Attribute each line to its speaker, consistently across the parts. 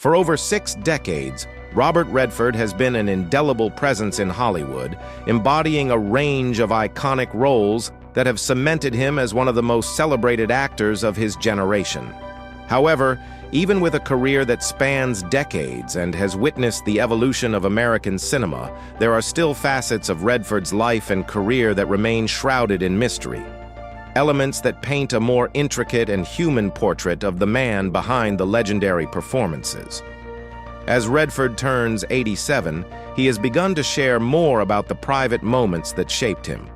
Speaker 1: For over 6 decades, Robert Redford has been an indelible presence in Hollywood, embodying a range of iconic roles that have cemented him as one of the most celebrated actors of his generation. However, even with a career that spans decades and has witnessed the evolution of American cinema, there are still facets of Redford's life and career that remain shrouded in mystery. Elements that paint a more intricate and human portrait of the man behind the legendary performances. As Redford turns 87, he has begun to share more about the private moments that shaped him,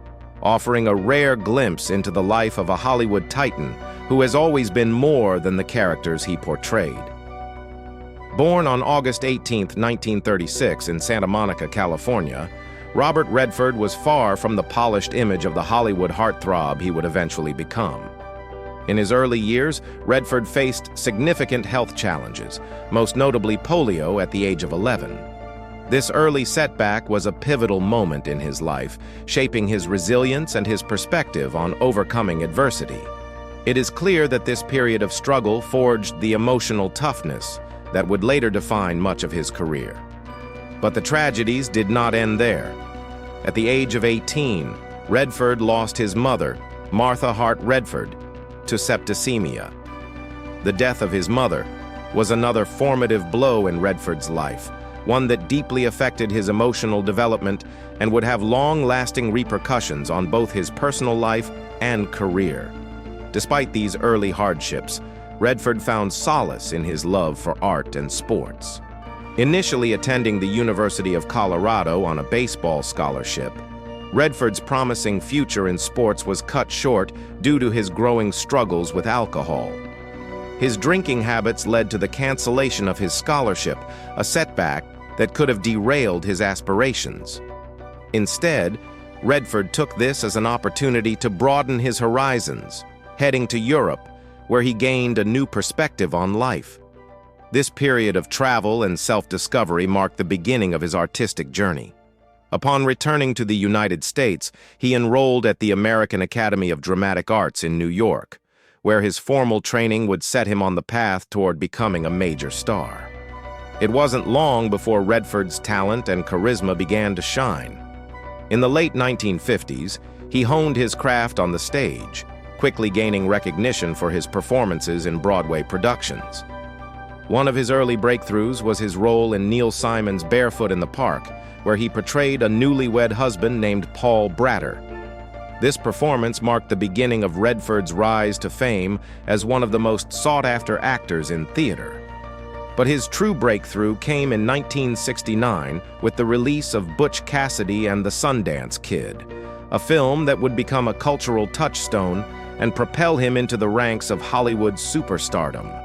Speaker 1: offering a rare glimpse into the life of a Hollywood titan who has always been more than the characters he portrayed. Born on August 18, 1936 in Santa Monica, California, Robert Redford was far from the polished image of the Hollywood heartthrob he would eventually become. In his early years, Redford faced significant health challenges, most notably polio at the age of 11. This early setback was a pivotal moment in his life, shaping his resilience and his perspective on overcoming adversity. It is clear that this period of struggle forged the emotional toughness that would later define much of his career. But the tragedies did not end there. At the age of 18, Redford lost his mother, Martha Hart Redford, to septicemia. The death of his mother was another formative blow in Redford's life, one that deeply affected his emotional development and would have long-lasting repercussions on both his personal life and career. Despite these early hardships, Redford found solace in his love for art and sports. Initially attending the University of Colorado on a baseball scholarship, Redford's promising future in sports was cut short due to his growing struggles with alcohol. His drinking habits led to the cancellation of his scholarship, a setback that could have derailed his aspirations. Instead, Redford took this as an opportunity to broaden his horizons, heading to Europe, where he gained a new perspective on life. This period of travel and self-discovery marked the beginning of his artistic journey. Upon returning to the United States, he enrolled at the American Academy of Dramatic Arts in New York, where his formal training would set him on the path toward becoming a major star. It wasn't long before Redford's talent and charisma began to shine. In the late 1950s, he honed his craft on the stage, quickly gaining recognition for his performances in Broadway productions. One of his early breakthroughs was his role in Neil Simon's Barefoot in the Park, where he portrayed a newlywed husband named Paul Bratter. This performance marked the beginning of Redford's rise to fame as one of the most sought-after actors in theater. But his true breakthrough came in 1969 with the release of Butch Cassidy and the Sundance Kid, a film that would become a cultural touchstone and propel him into the ranks of Hollywood superstardom.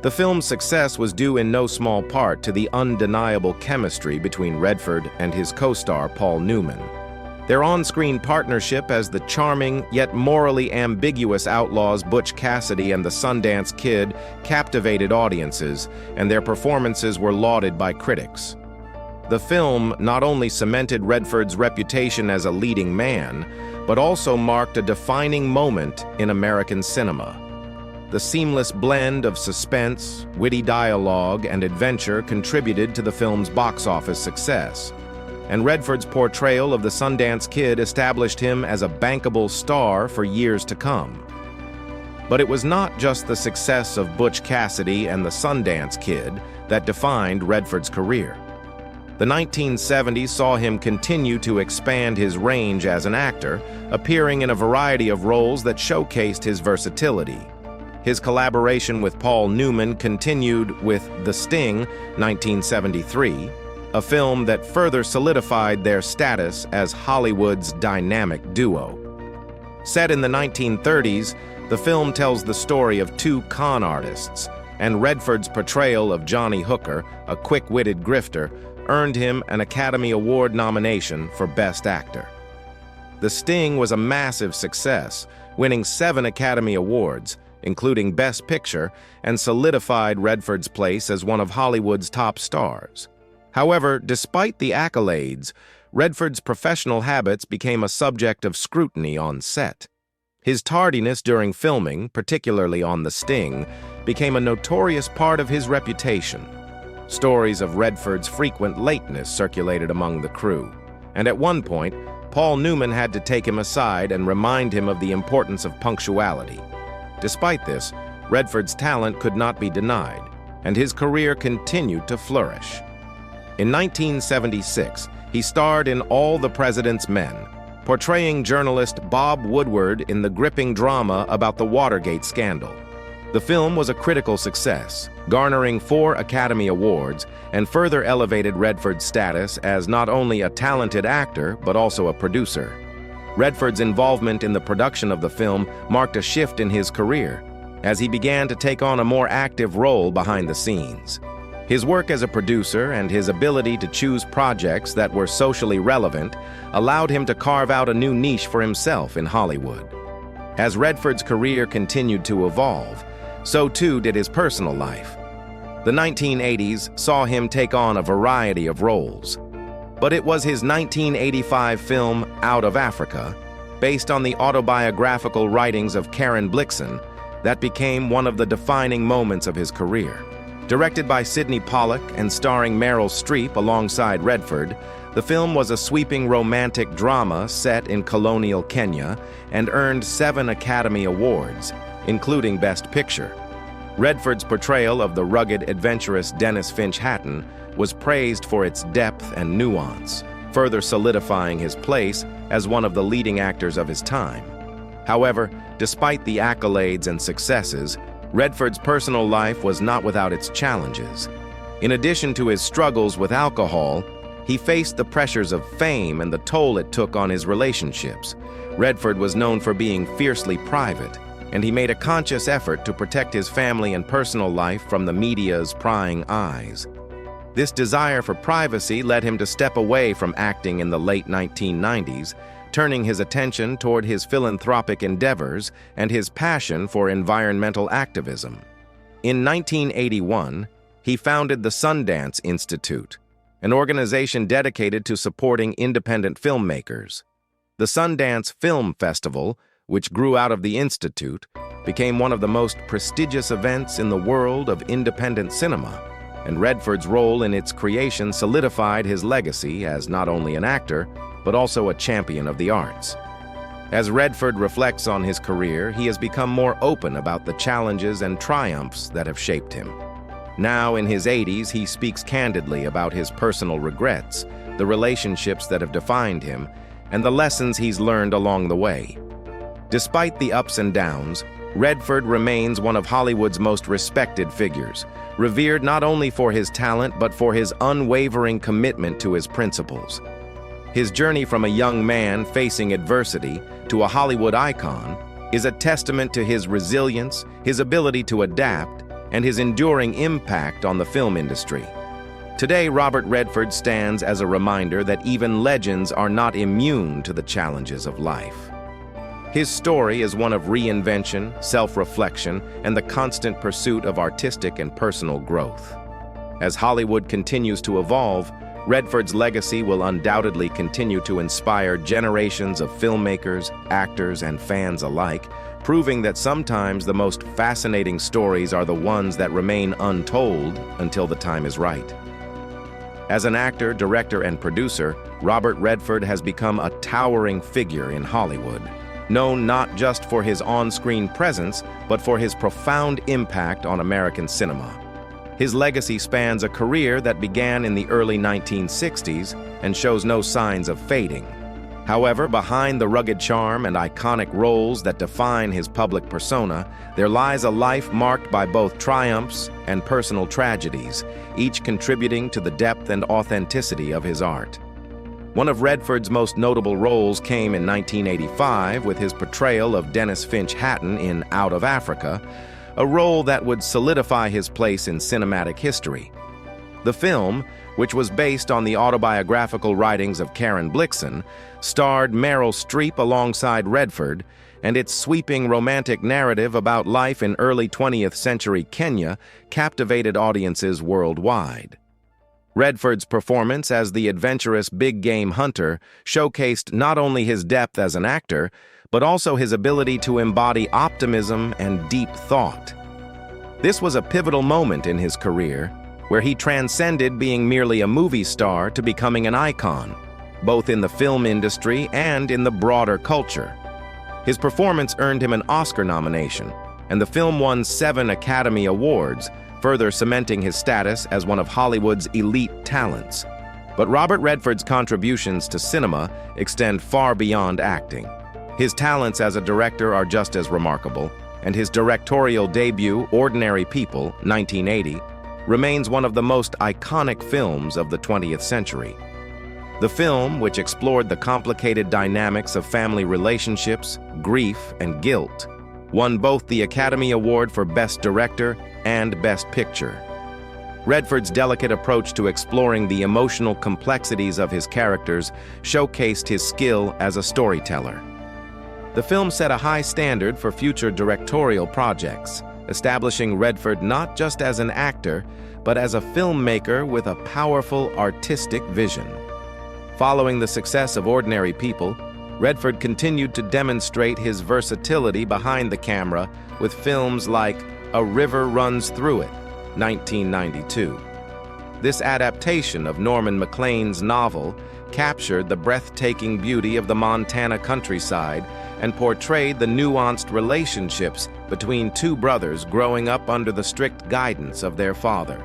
Speaker 1: The film's success was due in no small part to the undeniable chemistry between Redford and his co-star Paul Newman. Their on-screen partnership as the charming yet morally ambiguous outlaws Butch Cassidy and the Sundance Kid captivated audiences, and their performances were lauded by critics. The film not only cemented Redford's reputation as a leading man, but also marked a defining moment in American cinema. The seamless blend of suspense, witty dialogue, and adventure contributed to the film's box office success, and Redford's portrayal of the Sundance Kid established him as a bankable star for years to come. But it was not just the success of Butch Cassidy and the Sundance Kid that defined Redford's career. The 1970s saw him continue to expand his range as an actor, appearing in a variety of roles that showcased his versatility. His collaboration with Paul Newman continued with The Sting, 1973, a film that further solidified their status as Hollywood's dynamic duo. Set in the 1930s, the film tells the story of two con artists, and Redford's portrayal of Johnny Hooker, a quick-witted grifter, earned him an Academy Award nomination for Best Actor. The Sting was a massive success, winning 7 Academy Awards, including Best Picture, and solidified Redford's place as one of Hollywood's top stars. However, despite the accolades, Redford's professional habits became a subject of scrutiny on set. His tardiness during filming, particularly on The Sting, became a notorious part of his reputation. Stories of Redford's frequent lateness circulated among the crew, and at one point, Paul Newman had to take him aside and remind him of the importance of punctuality. Despite this, Redford's talent could not be denied, and his career continued to flourish. In 1976, he starred in All the President's Men, portraying journalist Bob Woodward in the gripping drama about the Watergate scandal. The film was a critical success, garnering 4 Academy Awards and further elevated Redford's status as not only a talented actor but also a producer. Redford's involvement in the production of the film marked a shift in his career, as he began to take on a more active role behind the scenes. His work as a producer and his ability to choose projects that were socially relevant allowed him to carve out a new niche for himself in Hollywood. As Redford's career continued to evolve, so too did his personal life. The 1980s saw him take on a variety of roles, but it was his 1985 film Out of Africa, based on the autobiographical writings of Karen Blixen, that became one of the defining moments of his career. Directed by Sidney Pollack and starring Meryl Streep alongside Redford, the film was a sweeping romantic drama set in colonial Kenya and earned 7 Academy Awards, including Best Picture. Redford's portrayal of the rugged, adventurous Dennis Finch Hatton was praised for its depth and nuance, further solidifying his place as one of the leading actors of his time. However, despite the accolades and successes, Redford's personal life was not without its challenges. In addition to his struggles with alcohol, he faced the pressures of fame and the toll it took on his relationships. Redford was known for being fiercely private, and he made a conscious effort to protect his family and personal life from the media's prying eyes. This desire for privacy led him to step away from acting in the late 1990s, turning his attention toward his philanthropic endeavors and his passion for environmental activism. In 1981, he founded the Sundance Institute, an organization dedicated to supporting independent filmmakers. The Sundance Film Festival, which grew out of the Institute, became one of the most prestigious events in the world of independent cinema, and Redford's role in its creation solidified his legacy as not only an actor, but also a champion of the arts. As Redford reflects on his career, he has become more open about the challenges and triumphs that have shaped him. Now in his 80s, he speaks candidly about his personal regrets, the relationships that have defined him, and the lessons he's learned along the way. Despite the ups and downs, Redford remains one of Hollywood's most respected figures, revered not only for his talent but for his unwavering commitment to his principles. His journey from a young man facing adversity to a Hollywood icon is a testament to his resilience, his ability to adapt, and his enduring impact on the film industry. Today, Robert Redford stands as a reminder that even legends are not immune to the challenges of life. His story is one of reinvention, self-reflection, and the constant pursuit of artistic and personal growth. As Hollywood continues to evolve, Redford's legacy will undoubtedly continue to inspire generations of filmmakers, actors, and fans alike, proving that sometimes the most fascinating stories are the ones that remain untold until the time is right. As an actor, director, and producer, Robert Redford has become a towering figure in Hollywood, known not just for his on-screen presence, but for his profound impact on American cinema. His legacy spans a career that began in the early 1960s and shows no signs of fading. However, behind the rugged charm and iconic roles that define his public persona, there lies a life marked by both triumphs and personal tragedies, each contributing to the depth and authenticity of his art. One of Redford's most notable roles came in 1985 with his portrayal of Dennis Finch Hatton in Out of Africa, a role that would solidify his place in cinematic history. The film, which was based on the autobiographical writings of Karen Blixen, starred Meryl Streep alongside Redford, and its sweeping romantic narrative about life in early 20th century Kenya captivated audiences worldwide. Redford's performance as the adventurous big-game hunter showcased not only his depth as an actor, but also his ability to embody optimism and deep thought. This was a pivotal moment in his career, where he transcended being merely a movie star to becoming an icon, both in the film industry and in the broader culture. His performance earned him an Oscar nomination, and the film won 7 Academy Awards, further cementing his status as one of Hollywood's elite talents. But Robert Redford's contributions to cinema extend far beyond acting. His talents as a director are just as remarkable, and his directorial debut, Ordinary People, 1980, remains one of the most iconic films of the 20th century. The film, which explored the complicated dynamics of family relationships, grief, and guilt, won both the Academy Award for Best Director and Best Picture. Redford's delicate approach to exploring the emotional complexities of his characters showcased his skill as a storyteller. The film set a high standard for future directorial projects, establishing Redford not just as an actor, but as a filmmaker with a powerful artistic vision. Following the success of Ordinary People, Redford continued to demonstrate his versatility behind the camera with films like A River Runs Through It, 1992. This adaptation of Norman Maclean's novel captured the breathtaking beauty of the Montana countryside and portrayed the nuanced relationships between 2 brothers growing up under the strict guidance of their father.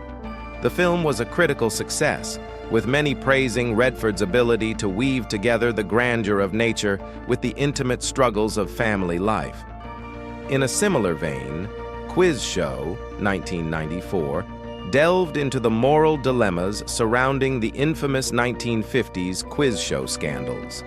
Speaker 1: The film was a critical success, with many praising Redford's ability to weave together the grandeur of nature with the intimate struggles of family life. In a similar vein, Quiz Show, 1994, delved into the moral dilemmas surrounding the infamous 1950s quiz show scandals.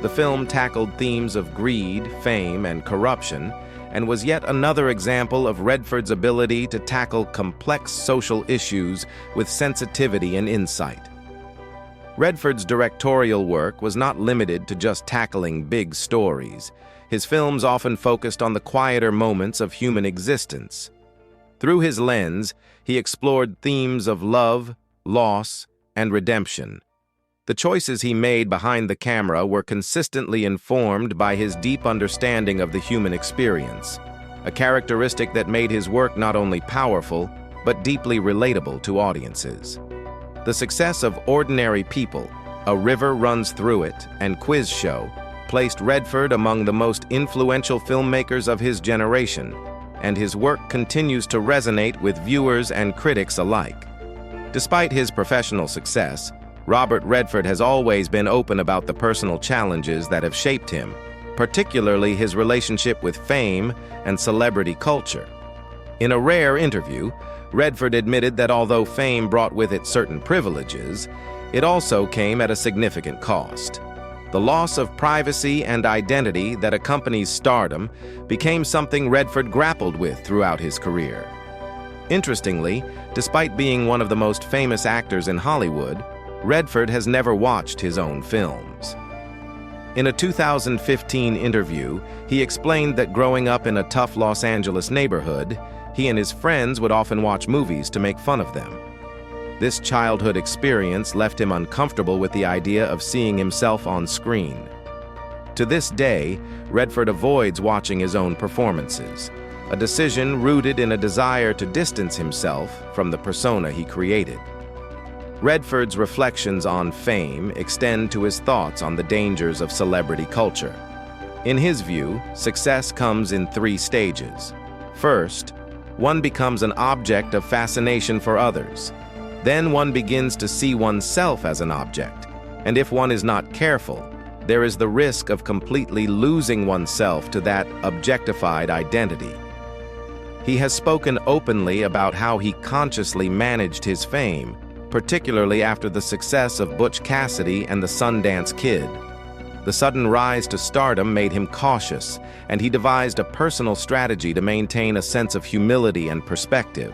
Speaker 1: The film tackled themes of greed, fame, and corruption, and was yet another example of Redford's ability to tackle complex social issues with sensitivity and insight. Redford's directorial work was not limited to just tackling big stories. His films often focused on the quieter moments of human existence. Through his lens, he explored themes of love, loss, and redemption. The choices he made behind the camera were consistently informed by his deep understanding of the human experience, a characteristic that made his work not only powerful, but deeply relatable to audiences. The success of Ordinary People, A River Runs Through It, and Quiz Show placed Redford among the most influential filmmakers of his generation, and his work continues to resonate with viewers and critics alike. Despite his professional success, Robert Redford has always been open about the personal challenges that have shaped him, particularly his relationship with fame and celebrity culture. In a rare interview, Redford admitted that although fame brought with it certain privileges, it also came at a significant cost. The loss of privacy and identity that accompanies stardom became something Redford grappled with throughout his career. Interestingly, despite being one of the most famous actors in Hollywood, Redford has never watched his own films. In a 2015 interview, he explained that growing up in a tough Los Angeles neighborhood, he and his friends would often watch movies to make fun of them. This childhood experience left him uncomfortable with the idea of seeing himself on screen. To this day, Redford avoids watching his own performances, a decision rooted in a desire to distance himself from the persona he created. Redford's reflections on fame extend to his thoughts on the dangers of celebrity culture. In his view, success comes in 3 stages. First, one becomes an object of fascination for others. Then one begins to see oneself as an object, and if one is not careful, there is the risk of completely losing oneself to that objectified identity. He has spoken openly about how he consciously managed his fame, particularly after the success of Butch Cassidy and the Sundance Kid. The sudden rise to stardom made him cautious, and he devised a personal strategy to maintain a sense of humility and perspective.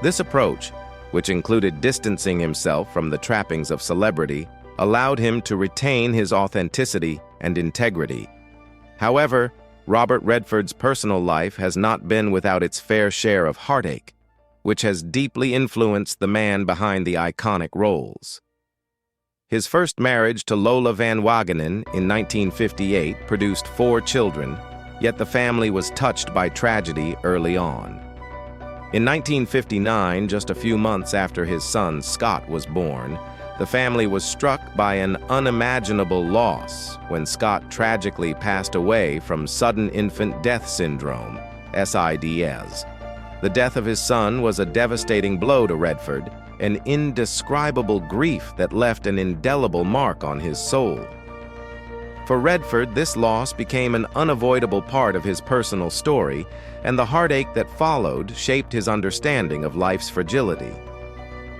Speaker 1: This approach, which included distancing himself from the trappings of celebrity, allowed him to retain his authenticity and integrity. However, Robert Redford's personal life has not been without its fair share of heartache, which has deeply influenced the man behind the iconic roles. His first marriage to Lola Van Wagenen in 1958 produced 4 children, yet the family was touched by tragedy early on. In 1959, just a few months after his son Scott was born, the family was struck by an unimaginable loss when Scott tragically passed away from sudden infant death syndrome, SIDS. The death of his son was a devastating blow to Redford, an indescribable grief that left an indelible mark on his soul. For Redford, this loss became an unavoidable part of his personal story, and the heartache that followed shaped his understanding of life's fragility.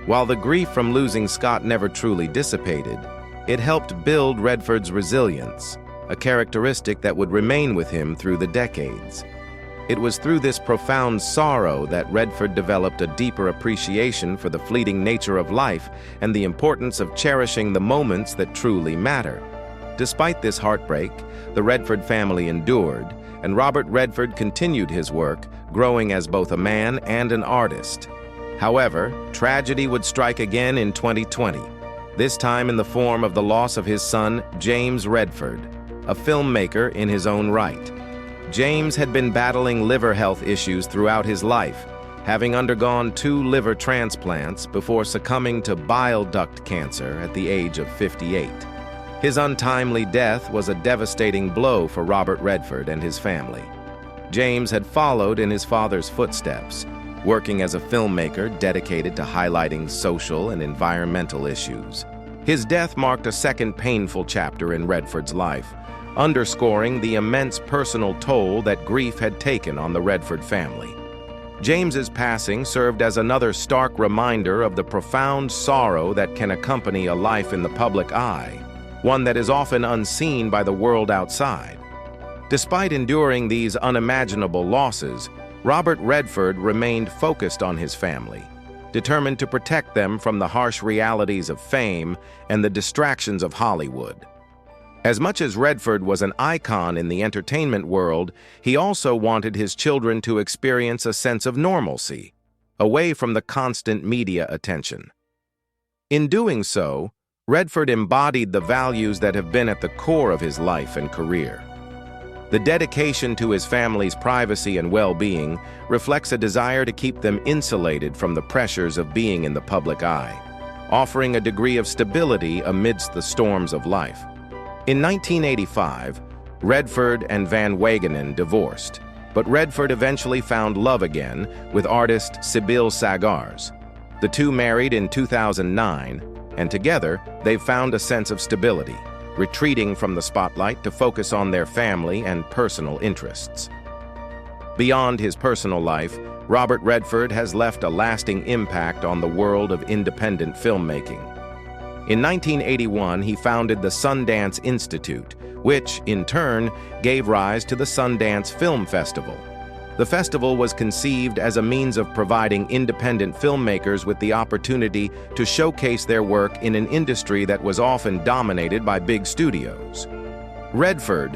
Speaker 1: While the grief from losing Scott never truly dissipated, it helped build Redford's resilience, a characteristic that would remain with him through the decades. It was through this profound sorrow that Redford developed a deeper appreciation for the fleeting nature of life and the importance of cherishing the moments that truly matter. Despite this heartbreak, the Redford family endured, and Robert Redford continued his work, growing as both a man and an artist. However, tragedy would strike again in 2020, this time in the form of the loss of his son, James Redford, a filmmaker in his own right. James had been battling liver health issues throughout his life, having undergone 2 liver transplants before succumbing to bile duct cancer at the age of 58. His untimely death was a devastating blow for Robert Redford and his family. James had followed in his father's footsteps, working as a filmmaker dedicated to highlighting social and environmental issues. His death marked a second painful chapter in Redford's life, underscoring the immense personal toll that grief had taken on the Redford family. James's passing served as another stark reminder of the profound sorrow that can accompany a life in the public eye, one that is often unseen by the world outside. Despite enduring these unimaginable losses, Robert Redford remained focused on his family, determined to protect them from the harsh realities of fame and the distractions of Hollywood. As much as Redford was an icon in the entertainment world, he also wanted his children to experience a sense of normalcy, away from the constant media attention. In doing so, Redford embodied the values that have been at the core of his life and career. The dedication to his family's privacy and well-being reflects a desire to keep them insulated from the pressures of being in the public eye, offering a degree of stability amidst the storms of life. In 1985, Redford and Van Wagenen divorced, but Redford eventually found love again with artist Sibylle Sagars. The two married in 2009, and together they've found a sense of stability, retreating from the spotlight to focus on their family and personal interests. Beyond his personal life, Robert Redford has left a lasting impact on the world of independent filmmaking. In 1981, he founded the Sundance Institute, which, in turn, gave rise to the Sundance Film Festival. The festival was conceived as a means of providing independent filmmakers with the opportunity to showcase their work in an industry that was often dominated by big studios. Redford,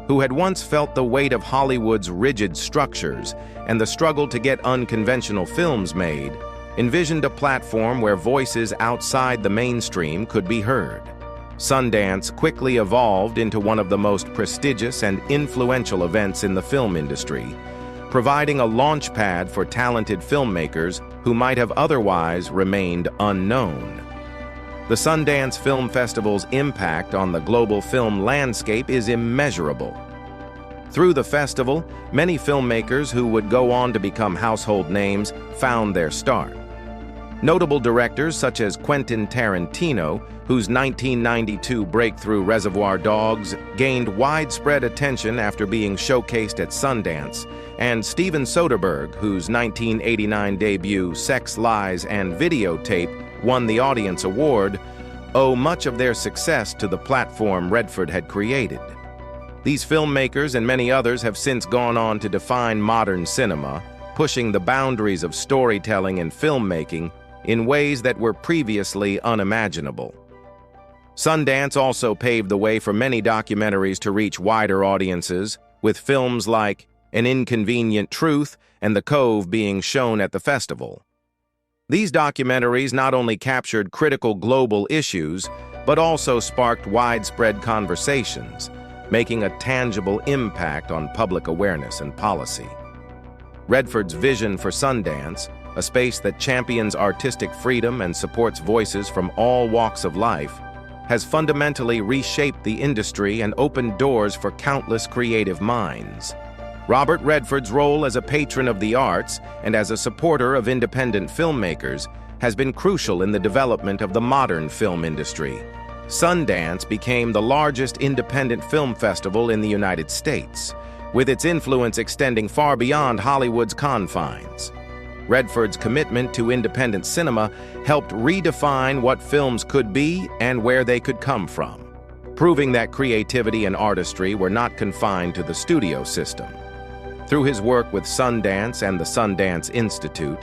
Speaker 1: who had once felt the weight of Hollywood's rigid structures and the struggle to get unconventional films made, envisioned a platform where voices outside the mainstream could be heard. Sundance quickly evolved into one of the most prestigious and influential events in the film industry, providing a launchpad for talented filmmakers who might have otherwise remained unknown. The Sundance Film Festival's impact on the global film landscape is immeasurable. Through the festival, many filmmakers who would go on to become household names found their start. Notable directors such as Quentin Tarantino, whose 1992 breakthrough Reservoir Dogs gained widespread attention after being showcased at Sundance, and Steven Soderbergh, whose 1989 debut Sex, Lies, and Videotape won the Audience Award, owe much of their success to the platform Redford had created. These filmmakers and many others have since gone on to define modern cinema, pushing the boundaries of storytelling and filmmaking in ways that were previously unimaginable. Sundance also paved the way for many documentaries to reach wider audiences, with films like An Inconvenient Truth and The Cove being shown at the festival. These documentaries not only captured critical global issues, but also sparked widespread conversations, making a tangible impact on public awareness and policy. Redford's vision for Sundance, a space that champions artistic freedom and supports voices from all walks of life, has fundamentally reshaped the industry and opened doors for countless creative minds. Robert Redford's role as a patron of the arts and as a supporter of independent filmmakers has been crucial in the development of the modern film industry. Sundance became the largest independent film festival in the United States, with its influence extending far beyond Hollywood's confines. Redford's commitment to independent cinema helped redefine what films could be and where they could come from, proving that creativity and artistry were not confined to the studio system. Through his work with Sundance and the Sundance Institute,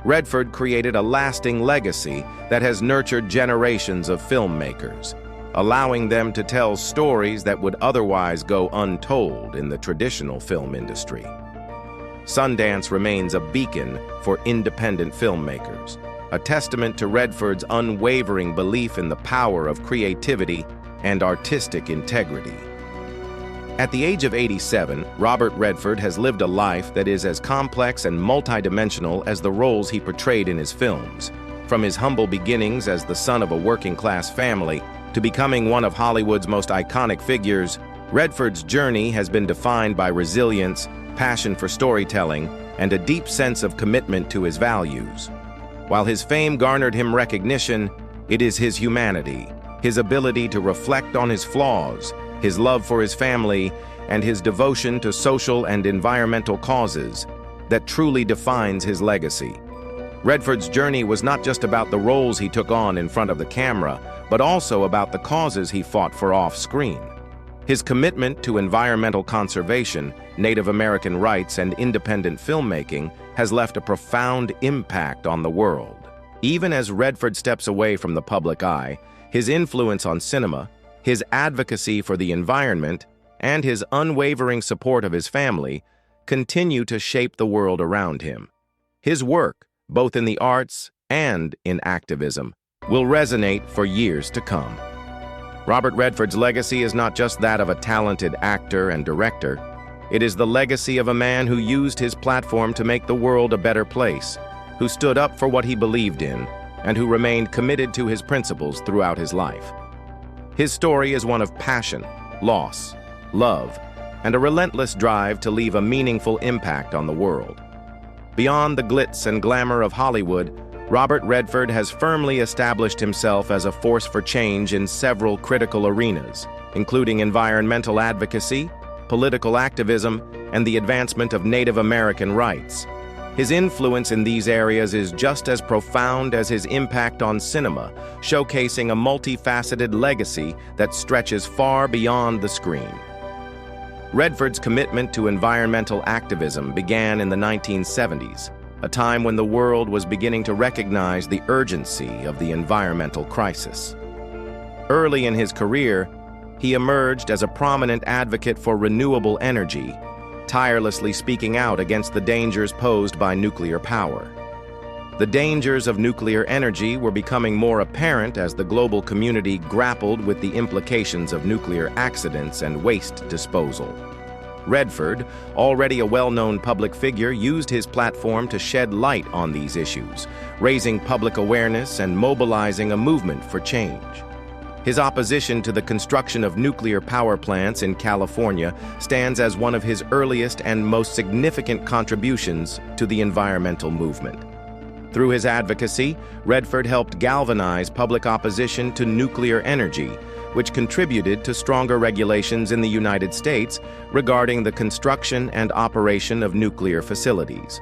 Speaker 1: Redford created a lasting legacy that has nurtured generations of filmmakers, allowing them to tell stories that would otherwise go untold in the traditional film industry. Sundance remains a beacon for independent filmmakers, a testament to Redford's unwavering belief in the power of creativity and artistic integrity. At the age of 87, Robert Redford has lived a life that is as complex and multidimensional as the roles he portrayed in his films. From his humble beginnings as the son of a working-class family to becoming one of Hollywood's most iconic figures, Redford's journey has been defined by resilience, passion for storytelling, and a deep sense of commitment to his values. While his fame garnered him recognition, it is his humanity, his ability to reflect on his flaws, his love for his family, and his devotion to social and environmental causes that truly defines his legacy. Redford's journey was not just about the roles he took on in front of the camera, but also about the causes he fought for off-screen. His commitment to environmental conservation, Native American rights, and independent filmmaking has left a profound impact on the world. Even as Redford steps away from the public eye, his influence on cinema, his advocacy for the environment, and his unwavering support of his family continue to shape the world around him. His work, both in the arts and in activism, will resonate for years to come. Robert Redford's legacy is not just that of a talented actor and director. It is the legacy of a man who used his platform to make the world a better place, who stood up for what he believed in, and who remained committed to his principles throughout his life. His story is one of passion, loss, love, and a relentless drive to leave a meaningful impact on the world. Beyond the glitz and glamour of Hollywood, Robert Redford has firmly established himself as a force for change in several critical arenas, including environmental advocacy, political activism, and the advancement of Native American rights. His influence in these areas is just as profound as his impact on cinema, showcasing a multifaceted legacy that stretches far beyond the screen. Redford's commitment to environmental activism began in the 1970s, a time when the world was beginning to recognize the urgency of the environmental crisis. Early in his career, he emerged as a prominent advocate for renewable energy, tirelessly speaking out against the dangers posed by nuclear power. The dangers of nuclear energy were becoming more apparent as the global community grappled with the implications of nuclear accidents and waste disposal. Redford, already a well-known public figure, used his platform to shed light on these issues, raising public awareness and mobilizing a movement for change. His opposition to the construction of nuclear power plants in California stands as one of his earliest and most significant contributions to the environmental movement. Through his advocacy, Redford helped galvanize public opposition to nuclear energy, which contributed to stronger regulations in the United States regarding the construction and operation of nuclear facilities.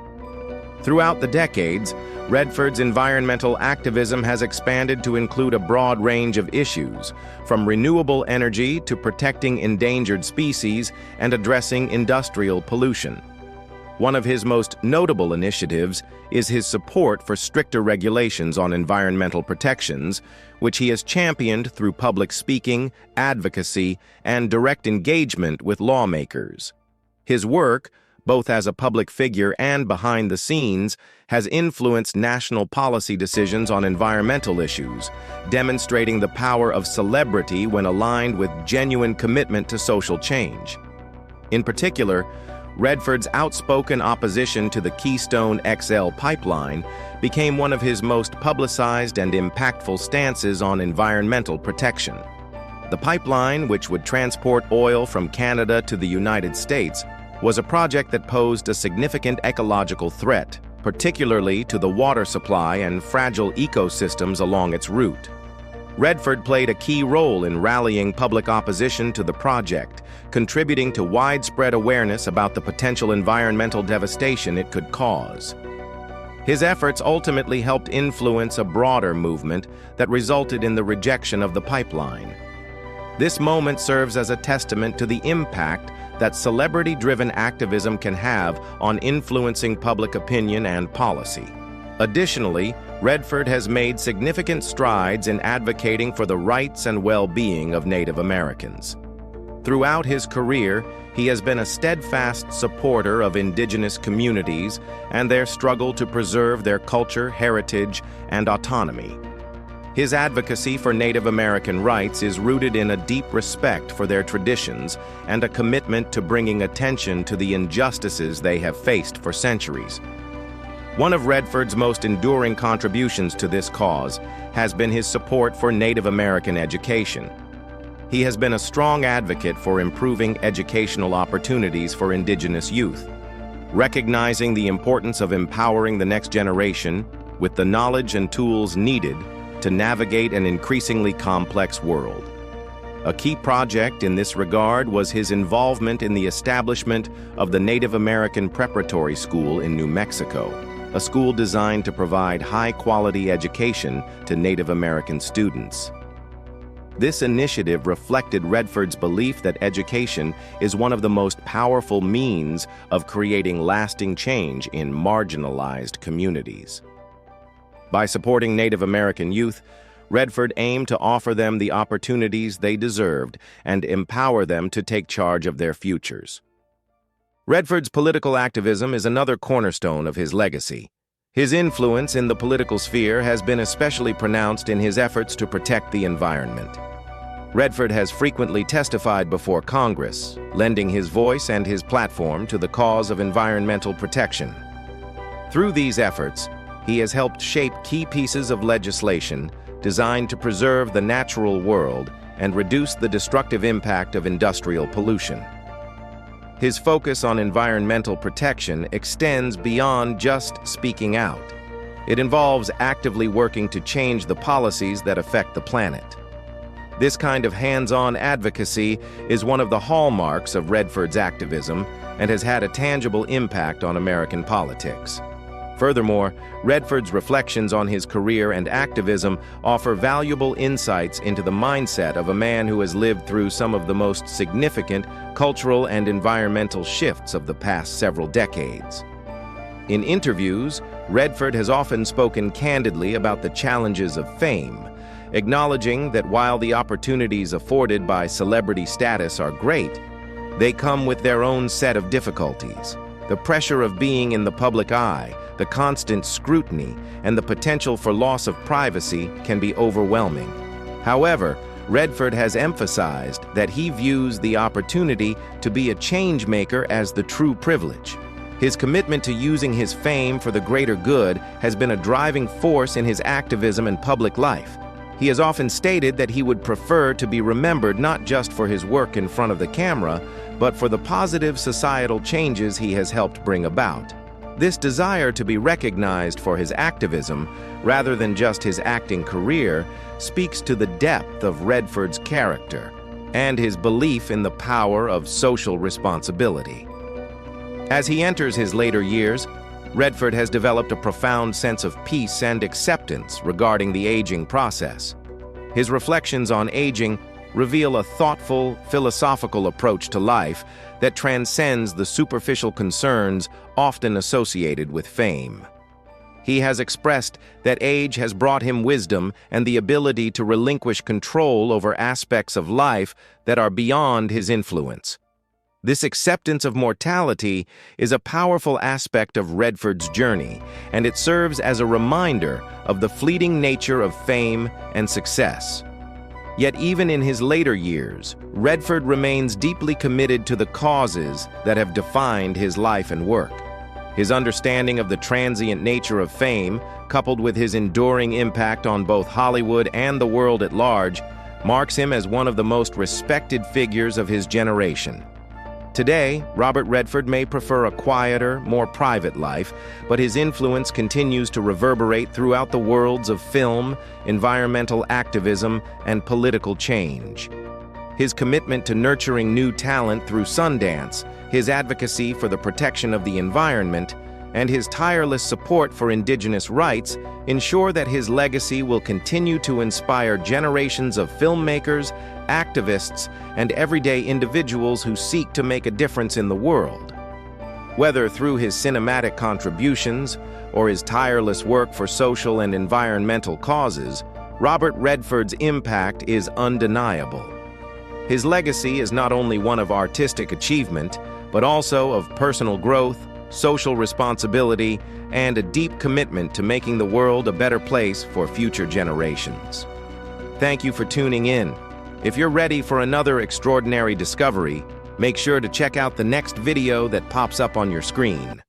Speaker 1: Throughout the decades, Redford's environmental activism has expanded to include a broad range of issues, from renewable energy to protecting endangered species and addressing industrial pollution. One of his most notable initiatives is his support for stricter regulations on environmental protections, which he has championed through public speaking, advocacy, and direct engagement with lawmakers. His work, both as a public figure and behind the scenes, has influenced national policy decisions on environmental issues, demonstrating the power of celebrity when aligned with genuine commitment to social change. In particular, Redford's outspoken opposition to the Keystone XL pipeline became one of his most publicized and impactful stances on environmental protection. The pipeline, which would transport oil from Canada to the United States, was a project that posed a significant ecological threat, particularly to the water supply and fragile ecosystems along its route. Redford played a key role in rallying public opposition to the project, contributing to widespread awareness about the potential environmental devastation it could cause. His efforts ultimately helped influence a broader movement that resulted in the rejection of the pipeline. This moment serves as a testament to the impact that celebrity-driven activism can have on influencing public opinion and policy. Additionally, Redford has made significant strides in advocating for the rights and well-being of Native Americans. Throughout his career, he has been a steadfast supporter of indigenous communities and their struggle to preserve their culture, heritage, and autonomy. His advocacy for Native American rights is rooted in a deep respect for their traditions and a commitment to bringing attention to the injustices they have faced for centuries. One of Redford's most enduring contributions to this cause has been his support for Native American education. He has been a strong advocate for improving educational opportunities for indigenous youth, recognizing the importance of empowering the next generation with the knowledge and tools needed to navigate an increasingly complex world. A key project in this regard was his involvement in the establishment of the Native American Preparatory School in New Mexico, a school designed to provide high-quality education to Native American students. This initiative reflected Redford's belief that education is one of the most powerful means of creating lasting change in marginalized communities. By supporting Native American youth, Redford aimed to offer them the opportunities they deserved and empower them to take charge of their futures. Redford's political activism is another cornerstone of his legacy. His influence in the political sphere has been especially pronounced in his efforts to protect the environment. Redford has frequently testified before Congress, lending his voice and his platform to the cause of environmental protection. Through these efforts, he has helped shape key pieces of legislation designed to preserve the natural world and reduce the destructive impact of industrial pollution. His focus on environmental protection extends beyond just speaking out. It involves actively working to change the policies that affect the planet. This kind of hands-on advocacy is one of the hallmarks of Redford's activism and has had a tangible impact on American politics. Furthermore, Redford's reflections on his career and activism offer valuable insights into the mindset of a man who has lived through some of the most significant cultural and environmental shifts of the past several decades. In interviews, Redford has often spoken candidly about the challenges of fame, acknowledging that while the opportunities afforded by celebrity status are great, they come with their own set of difficulties. The pressure of being in the public eye, the constant scrutiny, and the potential for loss of privacy can be overwhelming. However, Redford has emphasized that he views the opportunity to be a change maker as the true privilege. His commitment to using his fame for the greater good has been a driving force in his activism and public life. He has often stated that he would prefer to be remembered not just for his work in front of the camera, but for the positive societal changes he has helped bring about. This desire to be recognized for his activism, rather than just his acting career, speaks to the depth of Redford's character and his belief in the power of social responsibility. As he enters his later years, Redford has developed a profound sense of peace and acceptance regarding the aging process. His reflections on aging reveal a thoughtful, philosophical approach to life that transcends the superficial concerns often associated with fame. He has expressed that age has brought him wisdom and the ability to relinquish control over aspects of life that are beyond his influence. This acceptance of mortality is a powerful aspect of Redford's journey, and it serves as a reminder of the fleeting nature of fame and success. Yet even in his later years, Redford remains deeply committed to the causes that have defined his life and work. His understanding of the transient nature of fame, coupled with his enduring impact on both Hollywood and the world at large, marks him as one of the most respected figures of his generation. Today, Robert Redford may prefer a quieter, more private life, but his influence continues to reverberate throughout the worlds of film, environmental activism, and political change. His commitment to nurturing new talent through Sundance, his advocacy for the protection of the environment, and his tireless support for indigenous rights ensure that his legacy will continue to inspire generations of filmmakers, activists, and everyday individuals who seek to make a difference in the world. Whether through his cinematic contributions or his tireless work for social and environmental causes, Robert Redford's impact is undeniable. His legacy is not only one of artistic achievement, but also of personal growth, social responsibility, and a deep commitment to making the world a better place for future generations. Thank you for tuning in. If you're ready for another extraordinary discovery, make sure to check out the next video that pops up on your screen.